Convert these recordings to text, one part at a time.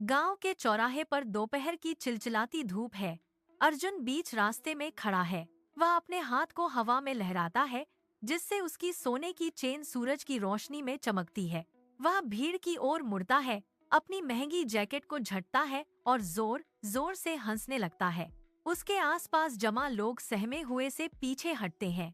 गांव के चौराहे पर दोपहर की चिलचिलाती धूप है। अर्जुन बीच रास्ते में खड़ा है। वह अपने हाथ को हवा में लहराता है, जिससे उसकी सोने की चेन सूरज की रोशनी में चमकती है। वह भीड़ की ओर मुड़ता है, अपनी महंगी जैकेट को झटता है और जोर जोर से हंसने लगता है। उसके आसपास जमा लोग सहमे हुए से पीछे हटते हैं।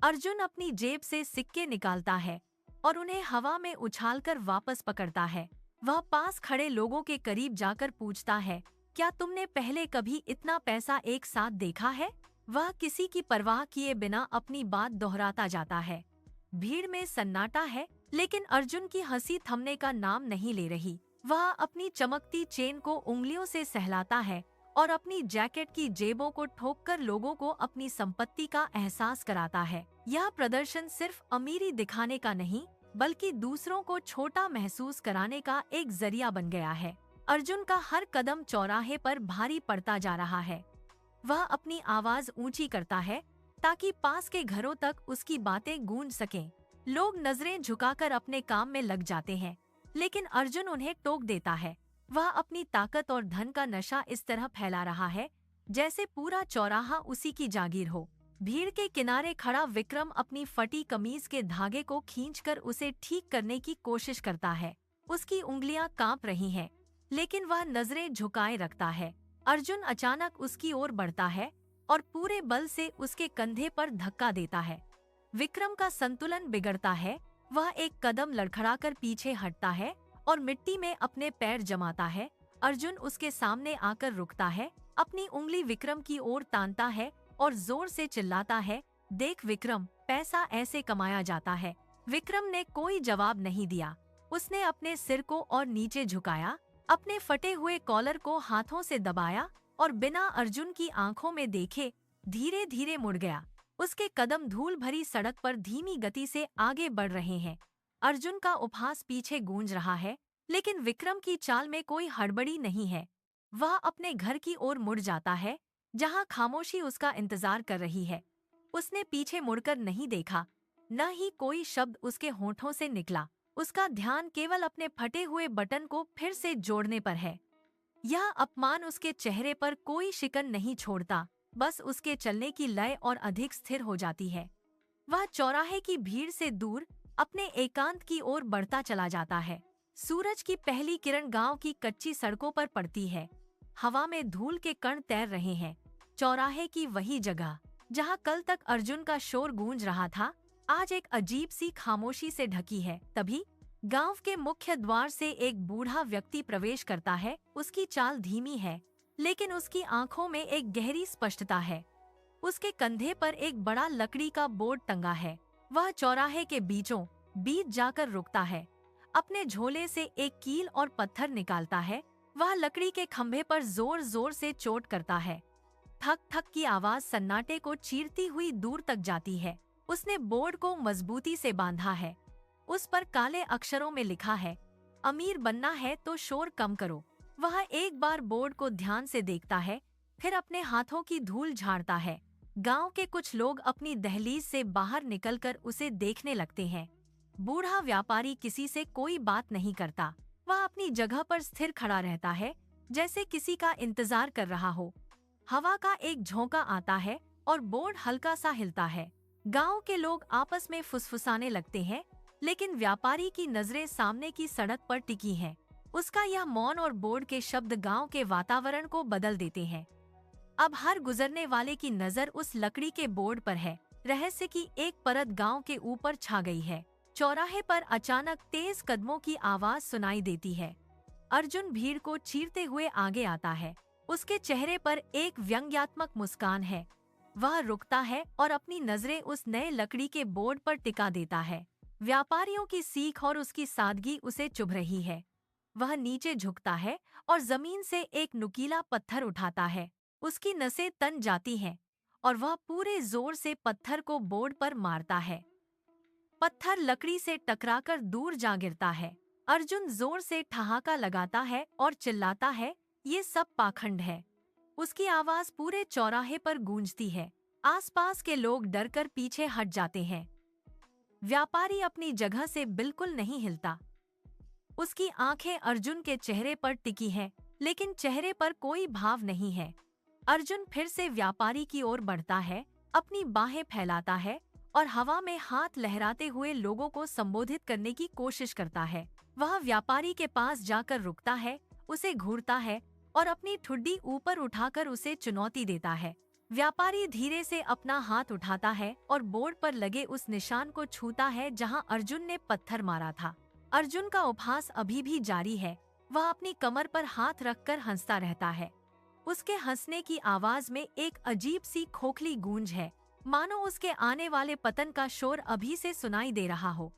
अर्जुन अपनी जेब से सिक्के निकालता है और उन्हें हवा में उछालकर वापस पकड़ता है। वह पास खड़े लोगों के करीब जाकर पूछता है, क्या तुमने पहले कभी इतना पैसा एक साथ देखा है? वह किसी की परवाह किए बिना अपनी बात दोहराता जाता है। भीड़ में सन्नाटा है, लेकिन अर्जुन की हंसी थमने का नाम नहीं ले रही। वह अपनी चमकती चेन को उंगलियों से सहलाता है और अपनी जैकेट की जेबों को ठोककर लोगों को अपनी संपत्ति का एहसास कराता है। यह प्रदर्शन सिर्फ अमीरी दिखाने का नहीं, बल्कि दूसरों को छोटा महसूस कराने का एक जरिया बन गया है। अर्जुन का हर कदम चौराहे पर भारी पड़ता जा रहा है। वह अपनी आवाज ऊंची करता है ताकि पास के घरों तक उसकी बातें गूंज सकें। लोग नजरें झुकाकर अपने काम में लग जाते हैं, लेकिन अर्जुन उन्हें टोक देता है। वह अपनी ताकत और धन का नशा इस तरह फैला रहा है जैसे पूरा चौराहा उसी की जागीर हो। भीड़ के किनारे खड़ा विक्रम अपनी फटी कमीज के धागे को खींचकर उसे ठीक करने की कोशिश करता है। उसकी उंगलियां कांप रही हैं, लेकिन वह नजरें झुकाए रखता है। अर्जुन अचानक उसकी ओर बढ़ता है और पूरे बल से उसके कंधे पर धक्का देता है। विक्रम का संतुलन बिगड़ता है। वह एक कदम लड़खड़ाकर पीछे हटता है और मिट्टी में अपने पैर जमाता है। अर्जुन उसके सामने आकर रुकता है, अपनी उंगली विक्रम की ओर तानता है और जोर से चिल्लाता है, देख विक्रम, पैसा ऐसे कमाया जाता है। विक्रम ने कोई जवाब नहीं दिया। उसने अपने सिर को और नीचे झुकाया, अपने फटे हुए कॉलर को हाथों से दबाया और बिना अर्जुन की आंखों में देखे धीरे धीरे मुड़ गया। उसके कदम धूल भरी सड़क पर धीमी गति से आगे बढ़ रहे हैं। अर्जुन का उपहास पीछे गूंज रहा है, लेकिन विक्रम की चाल में कोई हड़बड़ी नहीं है। वह अपने घर की ओर मुड़ जाता है, जहां खामोशी उसका इंतजार कर रही है। उसने पीछे मुड़कर नहीं देखा, न ही कोई शब्द उसके होठों से निकला। उसका ध्यान केवल अपने फटे हुए बटन को फिर से जोड़ने पर है। यह अपमान उसके चेहरे पर कोई शिकन नहीं छोड़ता, बस उसके चलने की लय और अधिक स्थिर हो जाती है। वह चौराहे की भीड़ से दूर अपने एकांत की ओर बढ़ता चला जाता है। सूरज की पहली किरण गांव की कच्ची सड़कों पर पड़ती है। हवा में धूल के कण तैर रहे हैं। चौराहे की वही जगह जहां कल तक अर्जुन का शोर गूंज रहा था, आज एक अजीब सी खामोशी से ढकी है। तभी गांव के मुख्य द्वार से एक बूढ़ा व्यक्ति प्रवेश करता है। उसकी चाल धीमी है, लेकिन उसकी आंखों में एक गहरी स्पष्टता है। उसके कंधे पर एक बड़ा लकड़ी का बोर्ड टंगा है। वह चौराहे के बीचों बीच जाकर रुकता है। अपने झोले से एक कील और पत्थर निकालता है। वह लकड़ी के खंभे पर जोर जोर से चोट करता है। थक थक की आवाज सन्नाटे को चीरती हुई दूर तक जाती है। उसने बोर्ड को मजबूती से बांधा है। उस पर काले अक्षरों में लिखा है, अमीर बनना है तो शोर कम करो। वह एक बार बोर्ड को ध्यान से देखता है, फिर अपने हाथों की धूल झाड़ता है। गांव के कुछ लोग अपनी दहलीज से बाहर निकलकर उसे देखने लगते हैं। बूढ़ा व्यापारी किसी से कोई बात नहीं करता। वह अपनी जगह पर स्थिर खड़ा रहता है, जैसे किसी का इंतजार कर रहा हो। हवा का एक झोंका आता है और बोर्ड हल्का सा हिलता है। गांव के लोग आपस में फुसफुसाने लगते हैं, लेकिन व्यापारी की नजरें सामने की सड़क पर टिकी हैं। उसका यह मौन और बोर्ड के शब्द गांव के वातावरण को बदल देते हैं। अब हर गुजरने वाले की नजर उस लकड़ी के बोर्ड पर है। रहस्य की एक परत गांव के ऊपर छा गई है। चौराहे पर अचानक तेज कदमों की आवाज सुनाई देती है। अर्जुन भीड़ को चीरते हुए आगे आता है। उसके चेहरे पर एक व्यंग्यात्मक मुस्कान है। वह रुकता है और अपनी नजरें उस नए लकड़ी के बोर्ड पर टिका देता है। व्यापारियों की सीख और उसकी सादगी उसे चुभ रही है। वह नीचे झुकता है और जमीन से एक नुकीला पत्थर उठाता है। उसकी नसें तन जाती हैं और वह पूरे जोर से पत्थर को बोर्ड पर मारता है। पत्थर लकड़ी से टकराकर दूर जा गिरता है। अर्जुन जोर से ठहाका लगाता है और चिल्लाता है, ये सब पाखंड है। उसकी आवाज पूरे चौराहे पर गूंजती है। आसपास के लोग डरकर पीछे हट जाते हैं। व्यापारी अपनी जगह से बिल्कुल नहीं हिलता। उसकी आंखें अर्जुन के चेहरे पर टिकी हैं, लेकिन चेहरे पर कोई भाव नहीं है। अर्जुन फिर से व्यापारी की ओर बढ़ता है, अपनी बाहें फैलाता है और हवा में हाथ लहराते हुए लोगों को संबोधित करने की कोशिश करता है। वह व्यापारी के पास जाकर रुकता है, उसे घूरता है और अपनी ठुड्डी ऊपर उठाकर उसे चुनौती देता है। व्यापारी धीरे से अपना हाथ उठाता है और बोर्ड पर लगे उस निशान को छूता है जहां अर्जुन ने पत्थर मारा था। अर्जुन का उपहास अभी भी जारी है। वह अपनी कमर पर हाथ रखकर हंसता रहता है। उसके हंसने की आवाज में एक अजीब सी खोखली गूंज है, मानो उसके आने वाले पतन का शोर अभी से सुनाई दे रहा हो।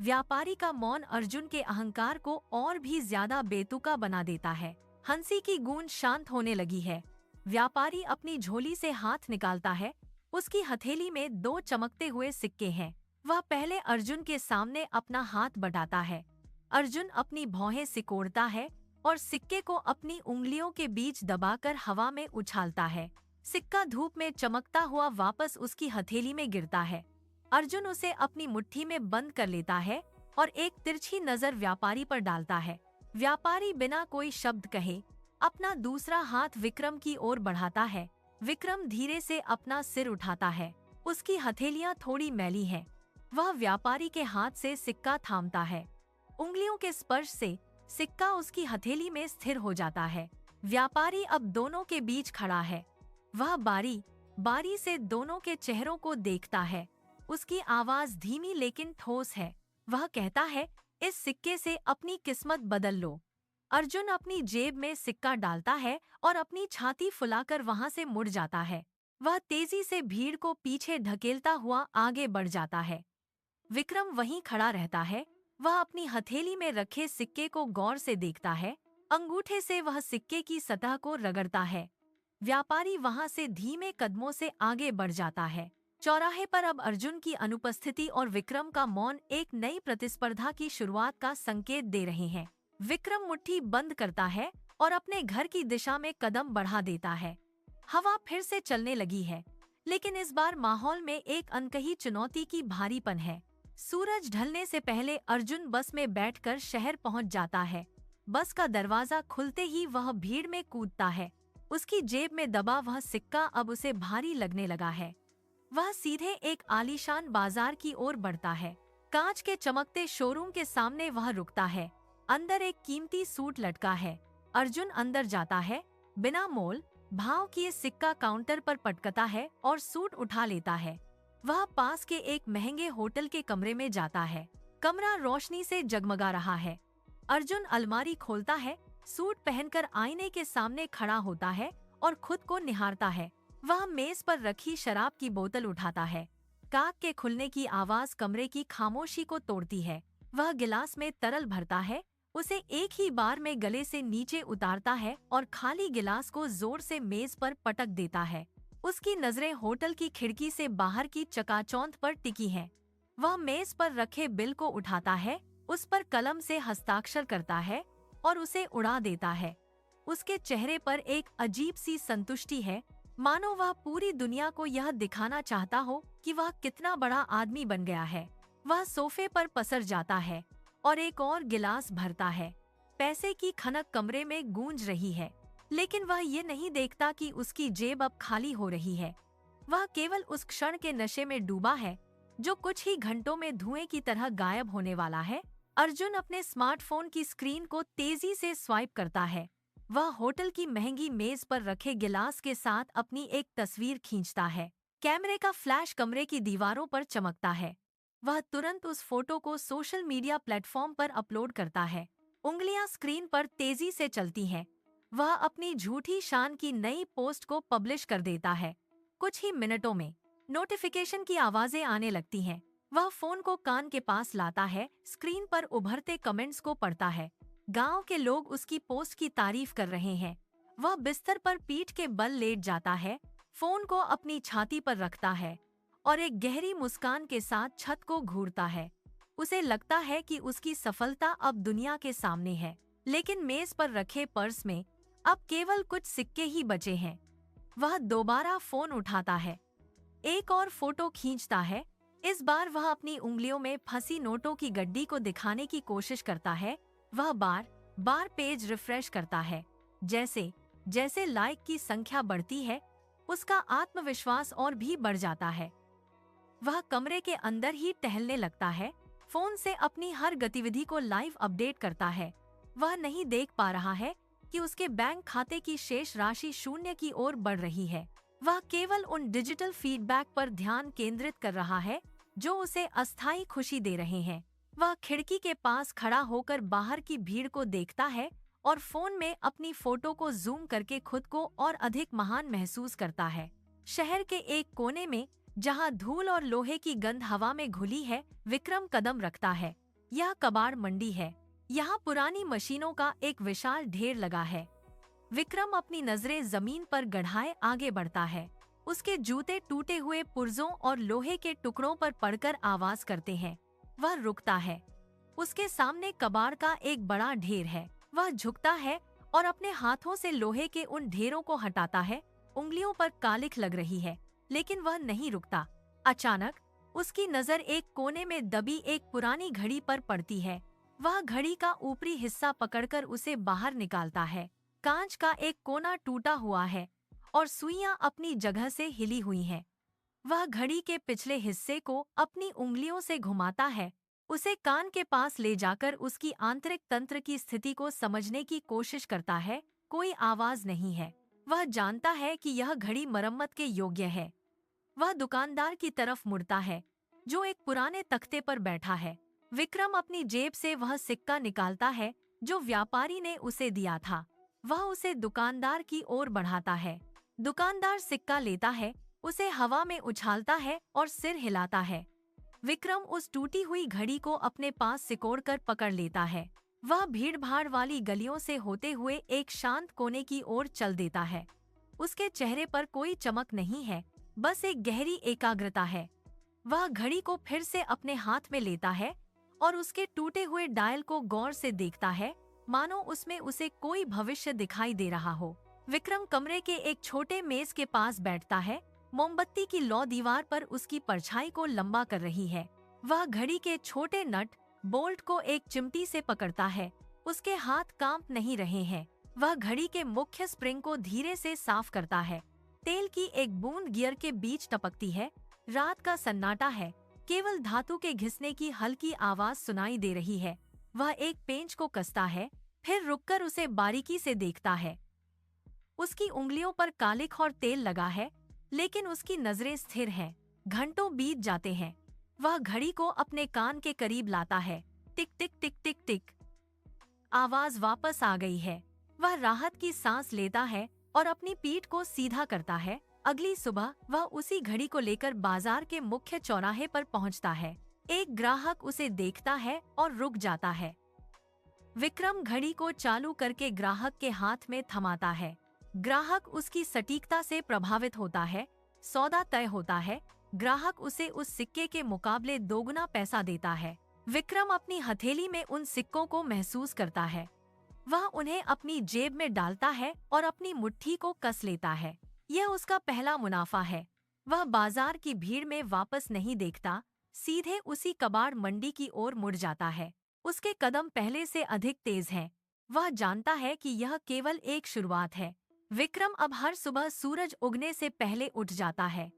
व्यापारी का मौन अर्जुन के अहंकार को और भी ज्यादा बेतुका बना देता है। हंसी की गूंज शांत होने लगी है। व्यापारी अपनी झोली से हाथ निकालता है। उसकी हथेली में 2 चमकते हुए सिक्के हैं। वह पहले अर्जुन के सामने अपना हाथ बढ़ाता है। अर्जुन अपनी भौहें सिकोड़ता है और सिक्के को अपनी उंगलियों के बीच दबाकर हवा में उछालता है। सिक्का धूप में चमकता हुआ वापस उसकी हथेली में गिरता है। अर्जुन उसे अपनी मुट्ठी में बंद कर लेता है और एक तिरछी नजर व्यापारी पर डालता है। व्यापारी बिना कोई शब्द कहे अपना दूसरा हाथ विक्रम की ओर बढ़ाता है। विक्रम धीरे से अपना सिर उठाता है। उसकी हथेलियां थोड़ी मैली हैं। वह व्यापारी के हाथ से सिक्का थामता है। उंगलियों के स्पर्श से सिक्का उसकी हथेली में स्थिर हो जाता है। व्यापारी अब दोनों के बीच खड़ा है। वह बारी बारी से दोनों के चेहरों को देखता है। उसकी आवाज धीमी लेकिन ठोस है। वह कहता है, इस सिक्के से अपनी किस्मत बदल लो। अर्जुन अपनी जेब में सिक्का डालता है और अपनी छाती फुलाकर वहां से मुड़ जाता है। वह तेजी से भीड़ को पीछे ढकेलता हुआ आगे बढ़ जाता है। विक्रम वहीं खड़ा रहता है। वह अपनी हथेली में रखे सिक्के को गौर से देखता है। अंगूठे से वह सिक्के की सतह को रगड़ता है। व्यापारी वहां से धीमे कदमों से आगे बढ़ जाता है। चौराहे पर अब अर्जुन की अनुपस्थिति और विक्रम का मौन एक नई प्रतिस्पर्धा की शुरुआत का संकेत दे रहे हैं। विक्रम मुट्ठी बंद करता है और अपने घर की दिशा में कदम बढ़ा देता है। हवा फिर से चलने लगी है, लेकिन इस बार माहौल में एक अनकही चुनौती की भारीपन है। सूरज ढलने से पहले अर्जुन बस में बैठकर शहर पहुंच जाता है। बस का दरवाजा खुलते ही वह भीड़ में कूदता है। उसकी जेब में दबा वह सिक्का अब उसे भारी लगने लगा है। वह सीधे एक आलीशान बाजार की ओर बढ़ता है। कांच के चमकते शोरूम के सामने वह रुकता है। अंदर एक कीमती सूट लटका है। अर्जुन अंदर जाता है। बिना मोल भाव किए सिक्का काउंटर पर पटकता है और सूट उठा लेता है। वह पास के एक महंगे होटल के कमरे में जाता है। कमरा रोशनी से जगमगा रहा है। अर्जुन अलमारी खोलता है, सूट पहनकर आईने के सामने खड़ा होता है और खुद को निहारता है। वह मेज पर रखी शराब की बोतल उठाता है। काक के खुलने की आवाज कमरे की खामोशी को तोड़ती है। वह गिलास में तरल भरता है, उसे एक ही बार में गले से नीचे उतारता है और खाली गिलास को जोर से मेज पर पटक देता है। उसकी नजरें होटल की खिड़की से बाहर की चकाचौंध पर टिकी हैं। वह मेज पर रखे बिल को उठाता है, उस पर कलम से हस्ताक्षर करता है और उसे उड़ा देता है। उसके चेहरे पर एक अजीब सी संतुष्टि है, मानो वह पूरी दुनिया को यह दिखाना चाहता हो कि वह कितना बड़ा आदमी बन गया है। वह सोफे पर पसर जाता है और एक और गिलास भरता है। पैसे की खनक कमरे में गूंज रही है, लेकिन वह ये नहीं देखता कि उसकी जेब अब खाली हो रही है। वह केवल उस क्षण के नशे में डूबा है जो कुछ ही घंटों में धुएं की तरह गायब होने वाला है। अर्जुन अपने स्मार्टफोन की स्क्रीन को तेजी से स्वाइप करता है। वह होटल की महंगी मेज पर रखे गिलास के साथ अपनी एक तस्वीर खींचता है। कैमरे का फ्लैश कमरे की दीवारों पर चमकता है। वह तुरंत उस फोटो को सोशल मीडिया प्लेटफॉर्म पर अपलोड करता है। उंगलियां स्क्रीन पर तेजी से चलती हैं। वह अपनी झूठी शान की नई पोस्ट को पब्लिश कर देता है। कुछ ही मिनटों में नोटिफिकेशन की आवाजें आने लगती हैं। वह फोन को कान के पास लाता है, स्क्रीन पर उभरते कमेंट्स को पढ़ता है। गांव के लोग उसकी पोस्ट की तारीफ कर रहे हैं। वह बिस्तर पर पीठ के बल लेट जाता है, फोन को अपनी छाती पर रखता है और एक गहरी मुस्कान के साथ छत को घूरता है। उसे लगता है कि उसकी सफलता अब दुनिया के सामने है, लेकिन मेज पर रखे पर्स में अब केवल कुछ सिक्के ही बचे हैं। वह दोबारा फोन उठाता है, एक और फोटो खींचता है। इस बार वह अपनी उंगलियों में फंसी नोटों की गड्डी को दिखाने की कोशिश करता है। वह बार बार पेज रिफ्रेश करता है। जैसे जैसे लाइक की संख्या बढ़ती है, उसका आत्मविश्वास और भी बढ़ जाता है। वह कमरे के अंदर ही टहलने लगता है, फोन से अपनी हर गतिविधि को लाइव अपडेट करता है। वह नहीं देख पा रहा है कि उसके बैंक खाते की शेष राशि शून्य की ओर बढ़ रही है। वह केवल उन डिजिटल फीडबैक पर ध्यान केंद्रित कर रहा है जो उसे अस्थायी खुशी दे रहे हैं। वह खिड़की के पास खड़ा होकर बाहर की भीड़ को देखता है और फोन में अपनी फोटो को जूम करके खुद को और अधिक महान महसूस करता है। शहर के एक कोने में, जहां धूल और लोहे की गंध हवा में घुली है, विक्रम कदम रखता है। यह कबाड़ मंडी है। यहाँ पुरानी मशीनों का एक विशाल ढेर लगा है। विक्रम अपनी नजरें जमीन पर गड़ाए आगे बढ़ता है। उसके जूते टूटे हुए पुर्जों और लोहे के टुकड़ों पर पड़कर आवाज करते हैं। वह रुकता है। उसके सामने कबाड़ का एक बड़ा ढेर है। वह झुकता है और अपने हाथों से लोहे के उन ढेरों को हटाता है। उंगलियों पर कालिख लग रही है, लेकिन वह नहीं रुकता। अचानक उसकी नजर एक कोने में दबी एक पुरानी घड़ी पर पड़ती है। वह घड़ी का ऊपरी हिस्सा पकड़कर उसे बाहर निकालता है। कांच का एक कोना टूटा हुआ है और सुइयां अपनी जगह से हिली हुई हैं। वह घड़ी के पिछले हिस्से को अपनी उंगलियों से घुमाता है, उसे कान के पास ले जाकर उसकी आंतरिक तंत्र की स्थिति को समझने की कोशिश करता है। कोई आवाज नहीं है। वह जानता है कि यह घड़ी मरम्मत के योग्य है। वह दुकानदार की तरफ मुड़ता है, जो एक पुराने तख्ते पर बैठा है। विक्रम अपनी जेब से वह सिक्का निकालता है जो व्यापारी ने उसे दिया था। वह उसे दुकानदार की ओर बढ़ाता है। दुकानदार सिक्का लेता है, उसे हवा में उछालता है और सिर हिलाता है। विक्रम उस टूटी हुई घड़ी को अपने पास सिकोड़कर पकड़ लेता है। वह भीड़-भाड़ वाली गलियों से होते हुए एक शांत कोने की ओर चल देता है। उसके चेहरे पर कोई चमक नहीं है, बस एक गहरी एकाग्रता है। वह घड़ी को फिर से अपने हाथ में लेता है और उसके टूटे हुए डायल को गौर से देखता है, मानो उसमें उसे कोई भविष्य दिखाई दे रहा हो। विक्रम कमरे के एक छोटे मेज के पास बैठता है। मोमबत्ती की लौ दीवार पर उसकी परछाई को लंबा कर रही है। वह घड़ी के छोटे नट बोल्ट को एक चिमटी से पकड़ता है। उसके हाथ कांप नहीं रहे हैं। वह घड़ी के मुख्य स्प्रिंग को धीरे से साफ करता है। तेल की एक बूंद गियर के बीच टपकती है। रात का सन्नाटा है, केवल धातु के घिसने की हल्की आवाज सुनाई दे रही है। वह एक पेंच को कसता है, फिर रुककर उसे बारीकी से देखता है। उसकी उंगलियों पर कालिख और तेल लगा है, लेकिन उसकी नजरें स्थिर हैं। घंटों बीत जाते हैं। वह घड़ी को अपने कान के करीब लाता है। टिक टिक टिक टिक टिक। आवाज वापस आ गई है। वह राहत की सांस लेता है और अपनी पीठ को सीधा करता है। अगली सुबह वह उसी घड़ी को लेकर बाजार के मुख्य चौराहे पर पहुंचता है। एक ग्राहक उसे देखता है और रुक जाता है। विक्रम घड़ी को चालू करके ग्राहक के हाथ में थमाता है। ग्राहक उसकी सटीकता से प्रभावित होता है। सौदा तय होता है। ग्राहक उसे उस सिक्के के मुकाबले दोगुना पैसा देता है। विक्रम अपनी हथेली में उन सिक्कों को महसूस करता है। वह उन्हें अपनी जेब में डालता है और अपनी मुट्ठी को कस लेता है। यह उसका पहला मुनाफा है। वह बाजार की भीड़ में वापस नहीं देखता, सीधे उसी कबाड़ मंडी की ओर मुड़ जाता है। उसके कदम पहले से अधिक तेज हैं। वह जानता है कि यह केवल एक शुरुआत है। विक्रम अब हर सुबह सूरज उगने से पहले उठ जाता है।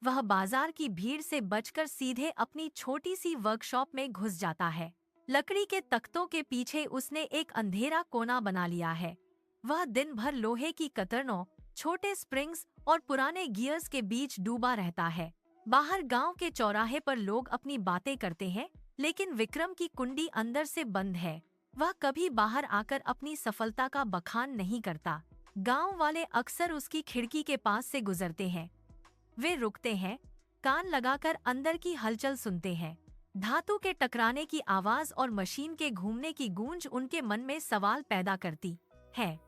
वह बाजार की भीड़ से बचकर सीधे अपनी छोटी सी वर्कशॉप में घुस जाता है। लकड़ी के तख्तों के पीछे उसने एक अंधेरा कोना बना लिया है। वह दिन भर लोहे की कतरनों, छोटे स्प्रिंग्स और पुराने गियर्स के बीच डूबा रहता है। बाहर गांव के चौराहे पर लोग अपनी बातें करते हैं, लेकिन विक्रम की कुंडी अंदर से बंद है। वह कभी बाहर आकर अपनी सफलता का बखान नहीं करता। गांव वाले अक्सर उसकी खिड़की के पास से गुजरते हैं। वे रुकते हैं, कान लगाकर अंदर की हलचल सुनते हैं। धातु के टकराने की आवाज और मशीन के घूमने की गूंज उनके मन में सवाल पैदा करती है।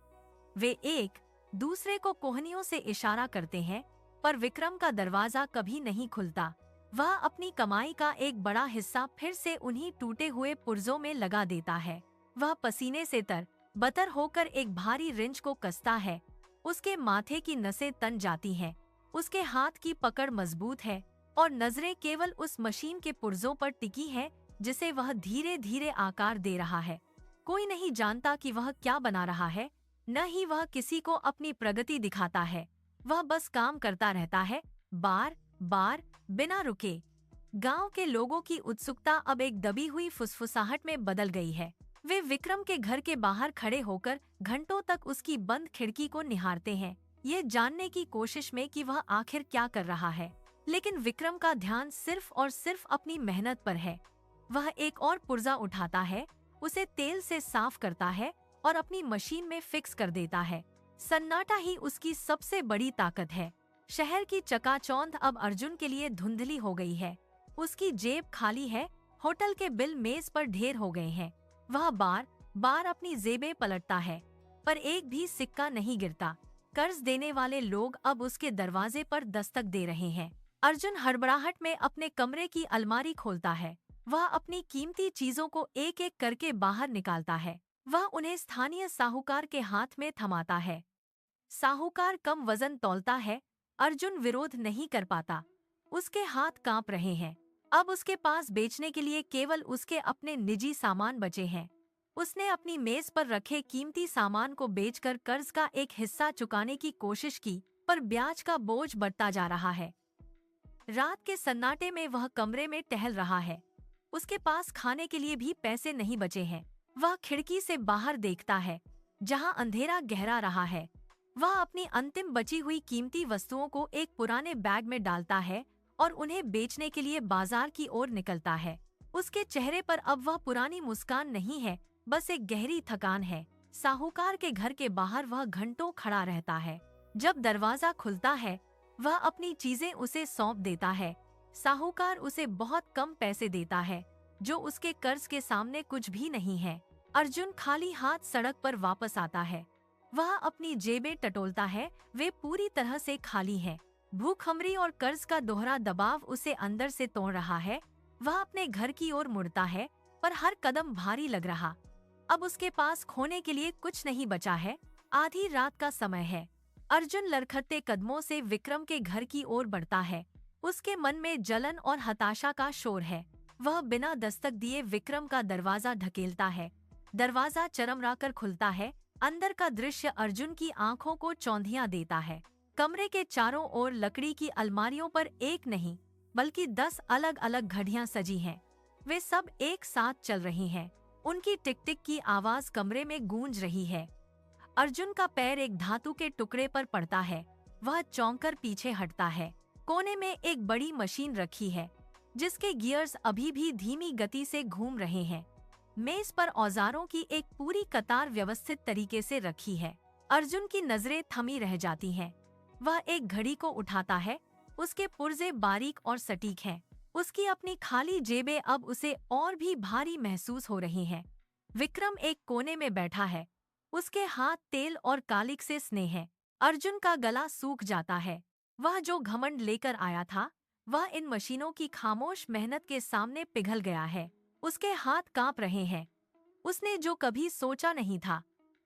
वे एक दूसरे को कोहनियों से इशारा करते हैं, पर विक्रम का दरवाजा कभी नहीं खुलता। वह अपनी कमाई का एक बड़ा हिस्सा फिर से उन्हीं टूटे हुए पुर्जों में लगा देता है। वह पसीने से तर-बतर होकर एक भारी रिंच को कसता है। उसके माथे की नसें तन जाती हैं। उसके हाथ की पकड़ मजबूत है और नजरें केवल उस मशीन के पुर्जों पर टिकी हैं जिसे वह धीरे धीरे आकार दे रहा है। कोई नहीं जानता कि वह क्या बना रहा है, न ही वह किसी को अपनी प्रगति दिखाता है। वह बस काम करता रहता है, बार बार, बिना रुके। गांव के लोगों की उत्सुकता अब एक दबी हुई फुसफुसाहट में बदल गई है। वे विक्रम के घर के बाहर खड़े होकर घंटों तक उसकी बंद खिड़की को निहारते हैं, ये जानने की कोशिश में कि वह आखिर क्या कर रहा है। लेकिन विक्रम का ध्यान सिर्फ और सिर्फ अपनी मेहनत पर है। वह एक और पुर्जा उठाता है, उसे तेल से साफ करता है और अपनी मशीन में फिक्स कर देता है। सन्नाटा ही उसकी सबसे बड़ी ताकत है। शहर की चकाचौंध अब अर्जुन के लिए धुंधली हो गई है। उसकी जेब खाली है, होटल के बिल मेज पर ढेर हो गए हैं। वह बार बार अपनी जेबें पलटता है, पर एक भी सिक्का नहीं गिरता। कर्ज देने वाले लोग अब उसके दरवाजे पर दस्तक दे रहे हैं। अर्जुन हड़बड़ाहट में अपने कमरे की अलमारी खोलता है। वह अपनी कीमती चीजों को एक एक करके बाहर निकालता है। वह उन्हें स्थानीय साहूकार के हाथ में थमाता है। साहूकार कम वजन तौलता है। अर्जुन विरोध नहीं कर पाता। उसके हाथ कांप रहे हैं। अब उसके पास बेचने के लिए केवल उसके अपने निजी सामान बचे हैं। उसने अपनी मेज पर रखे कीमती सामान को बेचकर कर्ज का एक हिस्सा चुकाने की कोशिश की, पर ब्याज का बोझ बढ़ता जा रहा है। रात के सन्नाटे में वह कमरे में टहल रहा है। उसके पास खाने के लिए भी पैसे नहीं बचे हैं। वह खिड़की से बाहर देखता है, जहां अंधेरा गहरा रहा है। वह अपनी अंतिम बची हुई कीमती वस्तुओं को एक पुराने बैग में डालता है और उन्हें बेचने के लिए बाजार की ओर निकलता है। उसके चेहरे पर अब वह पुरानी मुस्कान नहीं है, बस एक गहरी थकान है। साहूकार के घर के बाहर वह घंटों खड़ा रहता है। जब दरवाजा खुलता है, वह अपनी चीजें उसे सौंप देता है। साहूकार उसे बहुत कम पैसे देता है, जो उसके कर्ज के सामने कुछ भी नहीं है। अर्जुन खाली हाथ सड़क पर वापस आता है। वह अपनी जेबें टटोलता है, वे पूरी तरह से खाली हैं। भूखमरी और कर्ज का दोहरा दबाव उसे अंदर से तोड़ रहा है। वह अपने घर की ओर मुड़ता है, पर हर कदम भारी लग रहा। अब उसके पास खोने के लिए कुछ नहीं बचा है। आधी रात का समय है। अर्जुन लड़खड़ते कदमों से विक्रम के घर की ओर बढ़ता है। उसके मन में जलन और हताशा का शोर है। वह बिना दस्तक दिए विक्रम का दरवाजा ढकेलता है। दरवाजा चरमराकर खुलता है। अंदर का दृश्य अर्जुन की आंखों को चौंधियां देता है। कमरे के चारों ओर लकड़ी की अलमारियों पर एक नहीं, बल्कि 10 अलग अलग घड़ियां सजी हैं। वे सब एक साथ चल रही हैं। उनकी टिक टिक की आवाज कमरे में गूंज रही है। अर्जुन का पैर एक धातु के टुकड़े पर पड़ता है। वह चौंककर पीछे हटता है। कोने में एक बड़ी मशीन रखी है, जिसके गियर्स अभी भी धीमी गति से घूम रहे हैं। मेज पर औजारों की एक पूरी कतार व्यवस्थित तरीके से रखी है। अर्जुन की नजरें थमी रह जाती हैं। वह एक घड़ी को उठाता है। उसके पुर्जे बारीक और सटीक हैं। उसकी अपनी खाली जेबें अब उसे और भी भारी महसूस हो रही हैं। विक्रम एक कोने में बैठा है। उसके हाथ तेल और कालिक से स्ने हैं। अर्जुन का गला सूख जाता है। वह जो घमंड लेकर आया था, वह इन मशीनों की खामोश मेहनत के सामने पिघल गया है। उसके हाथ कांप रहे हैं। उसने जो कभी सोचा नहीं था,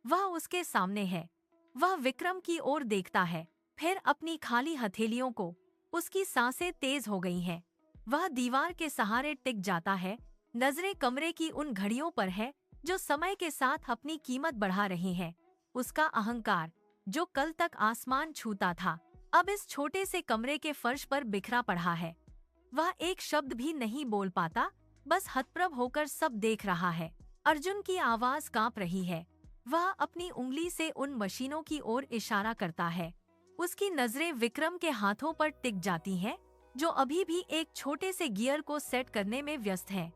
वह उसके सामने है। वह विक्रम की ओर देखता है, फिर अपनी खाली हथेलियों को। उसकी सांसें तेज हो गई हैं। वह दीवार के सहारे टिक जाता है। नजरें कमरे की उन घड़ियों पर है, जो समय के साथ अपनी कीमत बढ़ा रही हैं। उसका अहंकार, जो कल तक आसमान छूता था, अब इस छोटे से कमरे के फर्श पर बिखरा पड़ा है। वह एक शब्द भी नहीं बोल पाता, बस हतप्रभ होकर सब देख रहा है। अर्जुन की आवाज कांप रही है। वह अपनी उंगली से उन मशीनों की ओर इशारा करता है। उसकी नजरें विक्रम के हाथों पर टिक जाती हैं, जो अभी भी एक छोटे से गियर को सेट करने में व्यस्त है।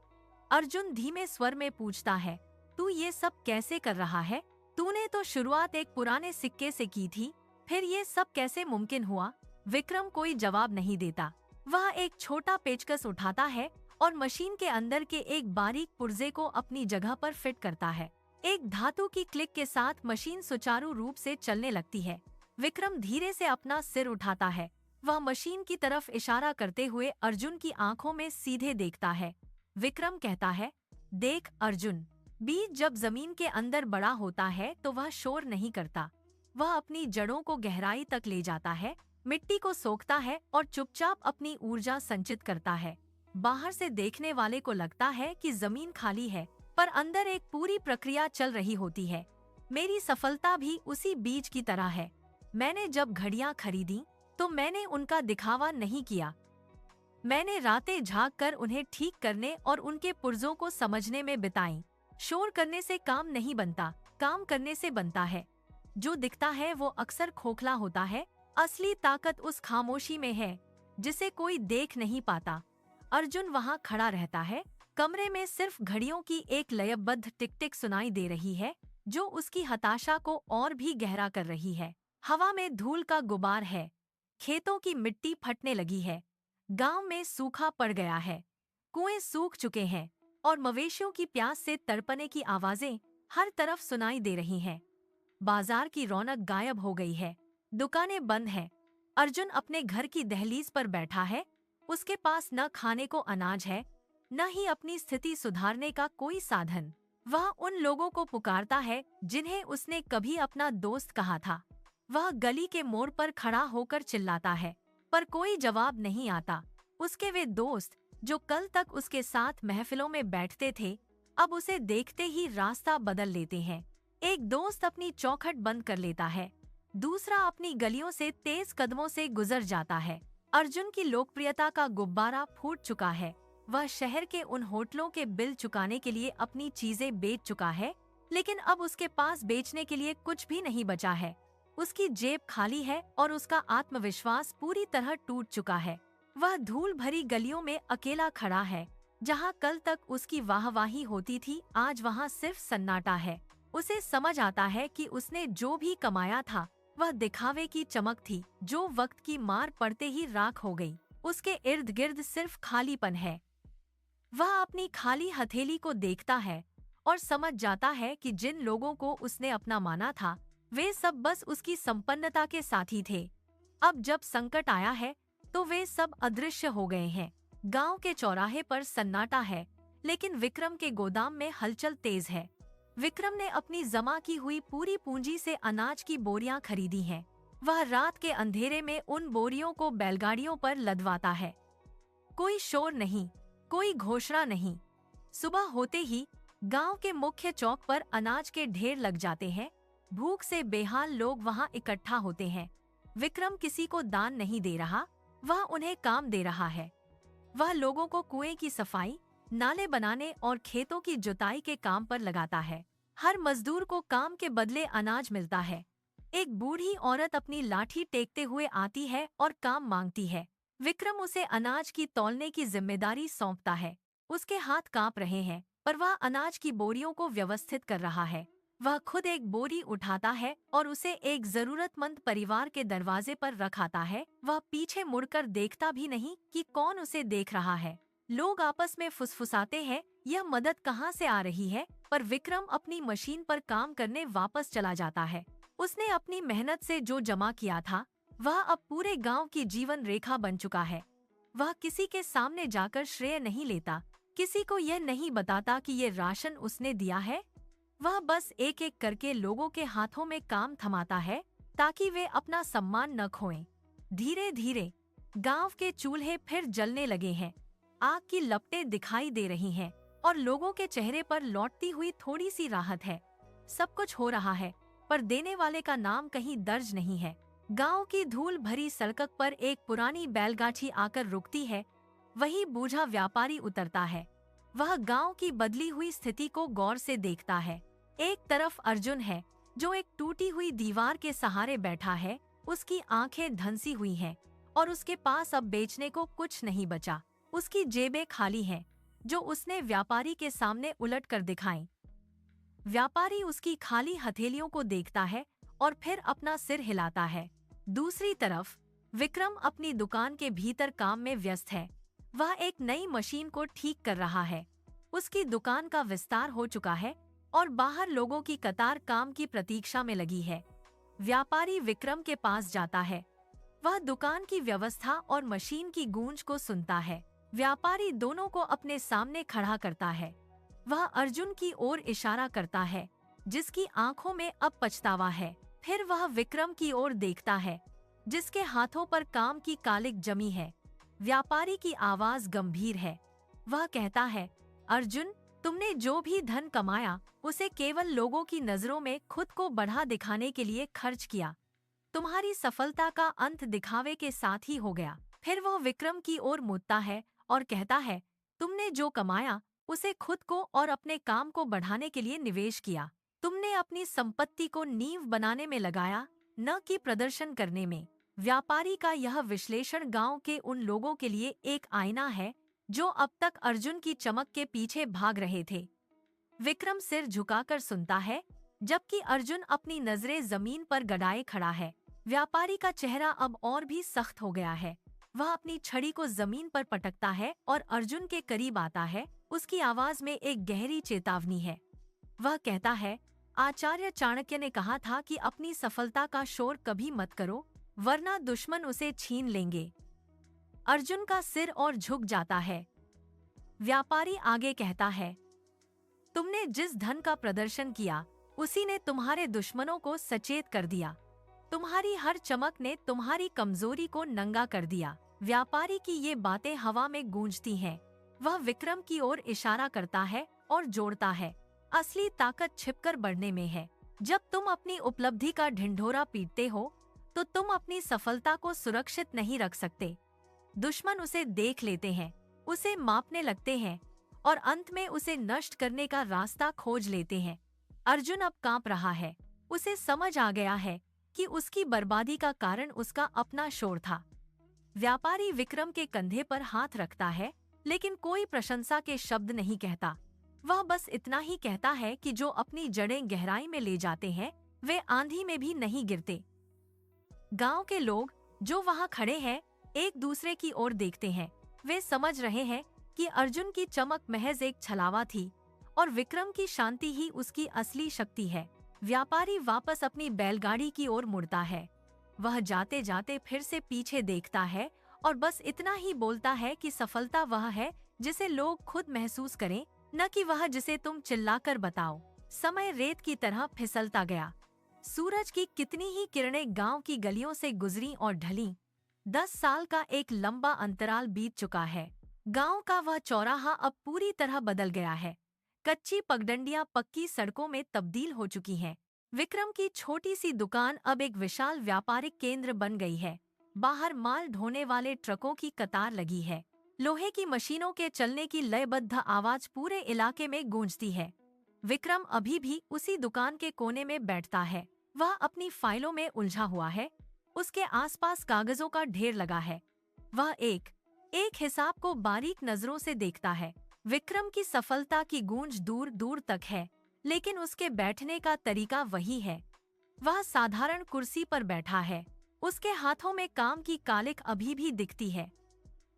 अर्जुन धीमे स्वर में पूछता है, तू ये सब कैसे कर रहा है? तूने तो शुरुआत एक पुराने सिक्के से की थी, फिर ये सब कैसे मुमकिन हुआ? विक्रम कोई जवाब नहीं देता। वह एक छोटा पेचकस उठाता है और मशीन के अंदर के एक बारीक पुर्जे को अपनी जगह पर फिट करता है। एक धातु की क्लिक के साथ मशीन सुचारू रूप से चलने लगती है। विक्रम धीरे से अपना सिर उठाता है। वह मशीन की तरफ इशारा करते हुए अर्जुन की आंखों में सीधे देखता है। विक्रम कहता है, देख अर्जुन, बीज जब जमीन के अंदर बड़ा होता है तो वह शोर नहीं करता। वह अपनी जड़ों को गहराई तक ले जाता है, मिट्टी को सोखता है और चुपचाप अपनी ऊर्जा संचित करता है। बाहर से देखने वाले को लगता है कि जमीन खाली है, पर अंदर एक पूरी प्रक्रिया चल रही होती है। मेरी सफलता भी उसी बीज की तरह है। मैंने जब घड़ियां खरीदी तो मैंने उनका दिखावा नहीं किया। मैंने रातें झाँक कर उन्हें ठीक करने और उनके पुर्जों को समझने में बिताई। शोर करने से काम नहीं बनता, काम करने से बनता है। जो दिखता है वो अक्सर खोखला होता है, असली ताकत उस खामोशी में है जिसे कोई देख नहीं पाता। अर्जुन वहाँ खड़ा रहता है। कमरे में सिर्फ घड़ियों की एक लयबद्ध टिक टिक सुनाई दे रही है, जो उसकी हताशा को और भी गहरा कर रही है। हवा में धूल का गुबार है, खेतों की मिट्टी फटने लगी है, गांव में सूखा पड़ गया है, कुएं सूख चुके हैं और मवेशियों की प्यास से तड़पने की आवाजें हर तरफ सुनाई दे रही हैं। बाजार की रौनक गायब हो गई है, दुकानें बंद हैं। अर्जुन अपने घर की दहलीज पर बैठा है। उसके पास न खाने को अनाज है, न ही अपनी स्थिति सुधारने का कोई साधन। वह उन लोगों को पुकारता है जिन्हें उसने कभी अपना दोस्त कहा था। वह गली के मोड़ पर खड़ा होकर चिल्लाता है, पर कोई जवाब नहीं आता। उसके वे दोस्त जो कल तक उसके साथ महफिलों में बैठते थे, अब उसे देखते ही रास्ता बदल लेते हैं। एक दोस्त अपनी चौखट बंद कर लेता है, दूसरा अपनी गलियों से तेज कदमों से गुजर जाता है। अर्जुन की लोकप्रियता का गुब्बारा फूट चुका है। वह शहर के उन होटलों के बिल चुकाने के लिए अपनी चीजें बेच चुका है, लेकिन अब उसके पास बेचने के लिए कुछ भी नहीं बचा है। उसकी जेब खाली है और उसका आत्मविश्वास पूरी तरह टूट चुका है। वह धूल भरी गलियों में अकेला खड़ा है। जहाँ कल तक उसकी वाहवाही होती थी, आज वहाँ सिर्फ सन्नाटा है। उसे समझ आता है कि उसने जो भी कमाया था वह दिखावे की चमक थी, जो वक्त की मार पड़ते ही राख हो गई। उसके इर्द गिर्द सिर्फ खालीपन है। वह अपनी खाली हथेली को देखता है और समझ जाता है कि जिन लोगों को उसने अपना माना था, वे सब बस उसकी संपन्नता के साथी थे। अब जब संकट आया है तो वे सब अदृश्य हो गए हैं। गांव के चौराहे पर सन्नाटा है, लेकिन विक्रम के गोदाम में हलचल तेज है। विक्रम ने अपनी जमा की हुई पूरी पूंजी से अनाज की बोरियां खरीदी हैं। वह रात के अंधेरे में उन बोरियों को बैलगाड़ियों पर लदवाता है। कोई शोर नहीं, कोई घोषणा नहीं। सुबह होते ही गांव के मुख्य चौक पर अनाज के ढेर लग जाते हैं। भूख से बेहाल लोग वहां इकट्ठा होते हैं। विक्रम किसी को दान नहीं दे रहा, वह उन्हें काम दे रहा है। वह लोगों को कुएं की सफाई, नाले बनाने और खेतों की जुताई के काम पर लगाता है। हर मजदूर को काम के बदले अनाज मिलता है। एक बूढ़ी औरत अपनी लाठी टेकते हुए आती है और काम मांगती है। विक्रम उसे अनाज की तौलने की जिम्मेदारी सौंपता है। उसके हाथ कांप रहे हैं, पर वह अनाज की बोरियों को व्यवस्थित कर रहा है। वह खुद एक बोरी उठाता है और उसे एक जरूरतमंद परिवार के दरवाजे पर रखाता है। वह पीछे मुड़कर देखता भी नहीं कि कौन उसे देख रहा है। लोग आपस में फुसफुसाते हैं, यह मदद कहाँ से आ रही है, पर विक्रम अपनी मशीन पर काम करने वापस चला जाता है। उसने अपनी मेहनत से जो जमा किया था, वह अब पूरे गांव की जीवन रेखा बन चुका है। वह किसी के सामने जाकर श्रेय नहीं लेता, किसी को यह नहीं बताता कि ये राशन उसने दिया है। वह बस एक एक करके लोगों के हाथों में काम थमाता है, ताकि वे अपना सम्मान न खोएं। धीरे धीरे गांव के चूल्हे फिर जलने लगे हैं। आग की लपटें दिखाई दे रही हैं और लोगों के चेहरे पर लौटती हुई थोड़ी सी राहत है। सब कुछ हो रहा है, पर देने वाले का नाम कहीं दर्ज नहीं है। गांव की धूल भरी सड़क पर एक पुरानी बैलगाड़ी आकर रुकती है। वही बूढ़ा व्यापारी उतरता है। वह गांव की बदली हुई स्थिति को गौर से देखता है। एक तरफ अर्जुन है, जो एक टूटी हुई दीवार के सहारे बैठा है। उसकी आंखें धंसी हुई हैं और उसके पास अब बेचने को कुछ नहीं बचा। उसकी जेबें खाली हैं, जो उसने व्यापारी के सामने उलट कर दिखाईं। व्यापारी उसकी खाली हथेलियों को देखता है और फिर अपना सिर हिलाता है। दूसरी तरफ विक्रम अपनी दुकान के भीतर काम में व्यस्त है। वह एक नई मशीन को ठीक कर रहा है। उसकी दुकान का विस्तार हो चुका है और बाहर लोगों की कतार काम की प्रतीक्षा में लगी है। व्यापारी विक्रम के पास जाता है। वह दुकान की व्यवस्था और मशीन की गूंज को सुनता है। व्यापारी दोनों को अपने सामने खड़ा करता है। वह अर्जुन की ओर इशारा करता है, जिसकी आंखों में अब पछतावा है। फिर वह विक्रम की ओर देखता है, जिसके हाथों पर काम की कालिक जमी है। व्यापारी की आवाज गंभीर है। वह कहता है, अर्जुन, तुमने जो भी धन कमाया उसे केवल लोगों की नजरों में खुद को बढ़ा दिखाने के लिए खर्च किया। तुम्हारी सफलता का अंत दिखावे के साथ ही हो गया। फिर वो विक्रम की ओर मुड़ता है और कहता है, तुमने जो कमाया उसे खुद को और अपने काम को बढ़ाने के लिए निवेश किया। तुमने अपनी संपत्ति को नींव बनाने में लगाया, न कि प्रदर्शन करने में। व्यापारी का यह विश्लेषण गांव के उन लोगों के लिए एक आईना है जो अब तक अर्जुन की चमक के पीछे भाग रहे थे। विक्रम सिर झुकाकर सुनता है, जबकि अर्जुन अपनी नजरें जमीन पर गड़ाए खड़ा है। व्यापारी का चेहरा अब और भी सख्त हो गया है। वह अपनी छड़ी को जमीन पर पटकता है और अर्जुन के करीब आता है। उसकी आवाज में एक गहरी चेतावनी है। वह कहता है, आचार्य चाणक्य ने कहा था कि अपनी सफलता का शोर कभी मत करो, वरना दुश्मन उसे छीन लेंगे। अर्जुन का सिर और झुक जाता है। व्यापारी आगे कहता है, तुमने जिस धन का प्रदर्शन किया उसी ने तुम्हारे दुश्मनों को सचेत कर दिया। तुम्हारी हर चमक ने तुम्हारी कमजोरी को नंगा कर दिया। व्यापारी की ये बातें हवा में गूंजती हैं। वह विक्रम की ओर इशारा करता है और जोड़ता है, असली ताकत छिपकर बढ़ने में है। जब तुम अपनी उपलब्धि का ढिंढोरा पीटते हो तो तुम अपनी सफलता को सुरक्षित नहीं रख सकते। दुश्मन उसे देख लेते हैं, उसे मापने लगते हैं और अंत में उसे नष्ट करने का रास्ता खोज लेते हैं। अर्जुन अब कांप रहा है। उसे समझ आ गया है कि उसकी बर्बादी का कारण उसका अपना शोर था। व्यापारी विक्रम के कंधे पर हाथ रखता है, लेकिन कोई प्रशंसा के शब्द नहीं कहता। वह बस इतना ही कहता है कि जो अपनी जड़ें गहराई में ले जाते हैं वे आंधी में भी नहीं गिरते। गांव के लोग जो वहां खड़े हैं एक दूसरे की ओर देखते हैं। वे समझ रहे हैं कि अर्जुन की चमक महज एक छलावा थी और विक्रम की शांति ही उसकी असली शक्ति है। व्यापारी वापस अपनी बैलगाड़ी की ओर मुड़ता है। वह जाते जाते फिर से पीछे देखता है और बस इतना ही बोलता है कि सफलता वह है जिसे लोग खुद महसूस करें, न कि वह जिसे तुम चिल्लाकर बताओ। समय रेत की तरह फिसलता गया। सूरज की कितनी ही किरणें गांव की गलियों से गुजरी और ढलीं। 10 साल का एक लंबा अंतराल बीत चुका है। गांव का वह चौराहा अब पूरी तरह बदल गया है। कच्ची पगडंडियां पक्की सड़कों में तब्दील हो चुकी हैं। विक्रम की छोटी सी दुकान अब एक विशाल व्यापारिक केंद्र बन गई है। बाहर माल ढोने वाले ट्रकों की कतार लगी है। लोहे की मशीनों के चलने की लयबद्ध आवाज पूरे इलाके में गूंजती है। विक्रम अभी भी उसी दुकान के कोने में बैठता है। वह अपनी फाइलों में उलझा हुआ है। उसके आसपास कागजों का ढेर लगा है। वह एक हिसाब को बारीक नजरों से देखता है। विक्रम की सफलता की गूंज दूर दूर तक है, लेकिन उसके बैठने का तरीका वही है। वह साधारण कुर्सी पर बैठा है। उसके हाथों में काम की कालिख अभी भी दिखती है।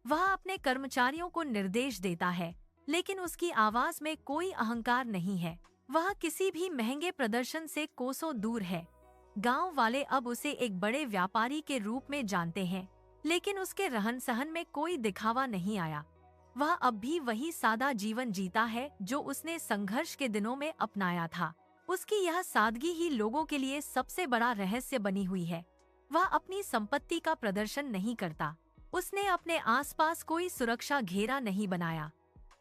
वह अपने कर्मचारियों को निर्देश देता है, लेकिन उसकी आवाज में कोई अहंकार नहीं है। वह किसी भी महंगे प्रदर्शन से कोसों दूर है। गांव वाले अब उसे एक बड़े व्यापारी के रूप में जानते हैं, लेकिन उसके रहन सहन में कोई दिखावा नहीं आया। वह अब भी वही सादा जीवन जीता है जो उसने संघर्ष के दिनों में अपनाया था। उसकी यह सादगी ही लोगों के लिए सबसे बड़ा रहस्य बनी हुई है। वह अपनी संपत्ति का प्रदर्शन नहीं करता। उसने अपने आसपास कोई सुरक्षा घेरा नहीं बनाया।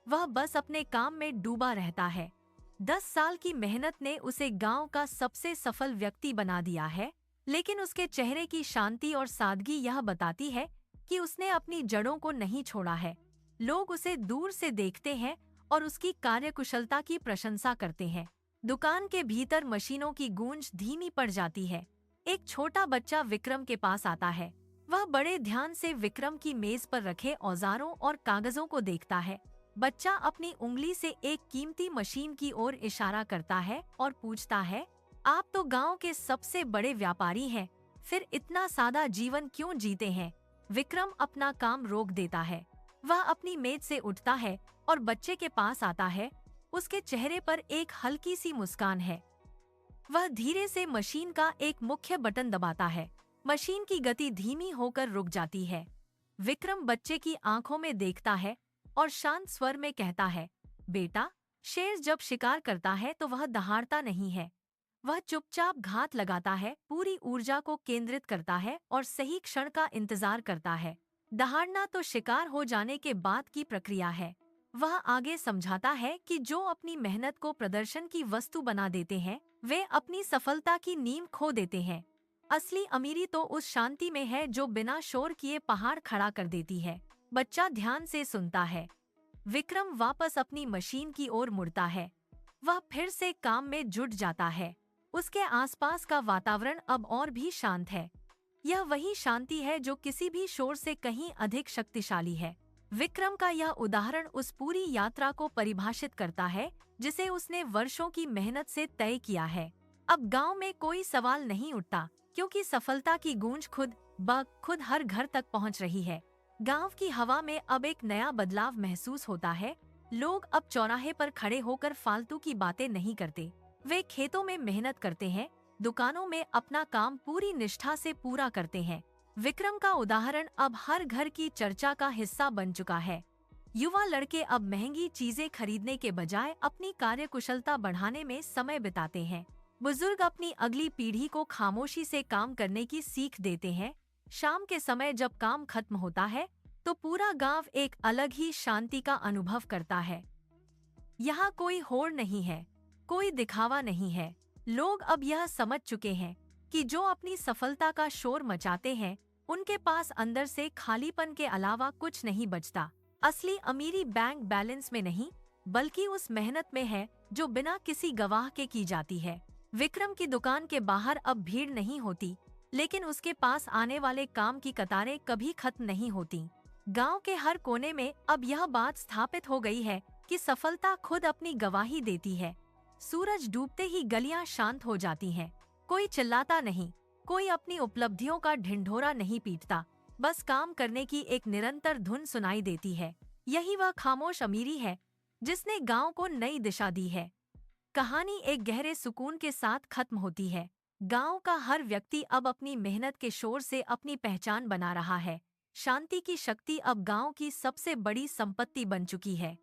वह बस अपने काम में डूबा रहता है। 10 साल की मेहनत ने उसे गांव का सबसे सफल व्यक्ति बना दिया है, लेकिन उसके चेहरे की शांति और सादगी यह बताती है कि उसने अपनी जड़ों को नहीं छोड़ा है। लोग उसे दूर से देखते हैं और उसकी कार्यकुशलता की प्रशंसा करते हैं। दुकान के भीतर मशीनों की गूंज धीमी पड़ जाती है। एक छोटा बच्चा विक्रम के पास आता है। वह बड़े ध्यान से विक्रम की मेज पर रखे औजारों और कागजों को देखता है। बच्चा अपनी उंगली से एक कीमती मशीन की ओर इशारा करता है और पूछता है, आप तो गांव के सबसे बड़े व्यापारी हैं, फिर इतना सादा जीवन क्यों जीते हैं? विक्रम अपना काम रोक देता है। वह अपनी मेज से उठता है और बच्चे के पास आता है। उसके चेहरे पर एक हल्की सी मुस्कान है। वह धीरे से मशीन का एक मुख्य बटन दबाता है। मशीन की गति धीमी होकर रुक जाती है। विक्रम बच्चे की आंखों में देखता है और शांत स्वर में कहता है, बेटा, शेर जब शिकार करता है तो वह दहाड़ता नहीं है। वह चुपचाप घात लगाता है, पूरी ऊर्जा को केंद्रित करता है और सही क्षण का इंतजार करता है। दहाड़ना तो शिकार हो जाने के बाद की प्रक्रिया है। वह आगे समझाता है कि जो अपनी मेहनत को प्रदर्शन की वस्तु बना देते हैं, वे अपनी सफलता की नींव खो देते हैं। असली अमीरी तो उस शांति में है जो बिना शोर किए पहाड़ खड़ा कर देती है। बच्चा ध्यान से सुनता है। विक्रम वापस अपनी मशीन की ओर मुड़ता है। वह फिर से काम में जुट जाता है। उसके आसपास का वातावरण अब और भी शांत है। यह वही शांति है जो किसी भी शोर से कहीं अधिक शक्तिशाली है। विक्रम का यह उदाहरण उस पूरी यात्रा को परिभाषित करता है जिसे उसने वर्षों की मेहनत से तय किया है। अब गांव में कोई सवाल नहीं उठता, क्योंकि सफलता की गूंज खुद हर घर तक पहुंच रही है। गांव की हवा में अब एक नया बदलाव महसूस होता है। लोग अब चौराहे पर खड़े होकर फालतू की बातें नहीं करते। वे खेतों में मेहनत करते हैं, दुकानों में अपना काम पूरी निष्ठा से पूरा करते हैं। विक्रम का उदाहरण अब हर घर की चर्चा का हिस्सा बन चुका है। युवा लड़के अब महंगी चीजें खरीदने के बजाय अपनी कार्यकुशलता बढ़ाने में समय बिताते हैं। बुजुर्ग अपनी अगली पीढ़ी को खामोशी से काम करने की सीख देते हैं। शाम के समय जब काम खत्म होता है तो पूरा गांव एक अलग ही शांति का अनुभव करता है। यहाँ कोई होड़ नहीं है, कोई दिखावा नहीं है। लोग अब यह समझ चुके हैं कि जो अपनी सफलता का शोर मचाते हैं, उनके पास अंदर से खालीपन के अलावा कुछ नहीं बचता। असली अमीरी बैंक बैलेंस में नहीं, बल्कि उस मेहनत में है जो बिना किसी गवाह के की जाती है। विक्रम की दुकान के बाहर अब भीड़ नहीं होती, लेकिन उसके पास आने वाले काम की कतारें कभी खत्म नहीं होती। गांव के हर कोने में अब यह बात स्थापित हो गई है कि सफलता खुद अपनी गवाही देती है। सूरज डूबते ही गलियां शांत हो जाती हैं। कोई चिल्लाता नहीं, कोई अपनी उपलब्धियों का ढिंढोरा नहीं पीटता। बस काम करने की एक निरंतर धुन सुनाई देती है। यही वह खामोश अमीरी है जिसने गांव को नई दिशा दी है। कहानी एक गहरे सुकून के साथ खत्म होती है। गांव का हर व्यक्ति अब अपनी मेहनत के शोर से अपनी पहचान बना रहा है। शांति की शक्ति अब गांव की सबसे बड़ी संपत्ति बन चुकी है।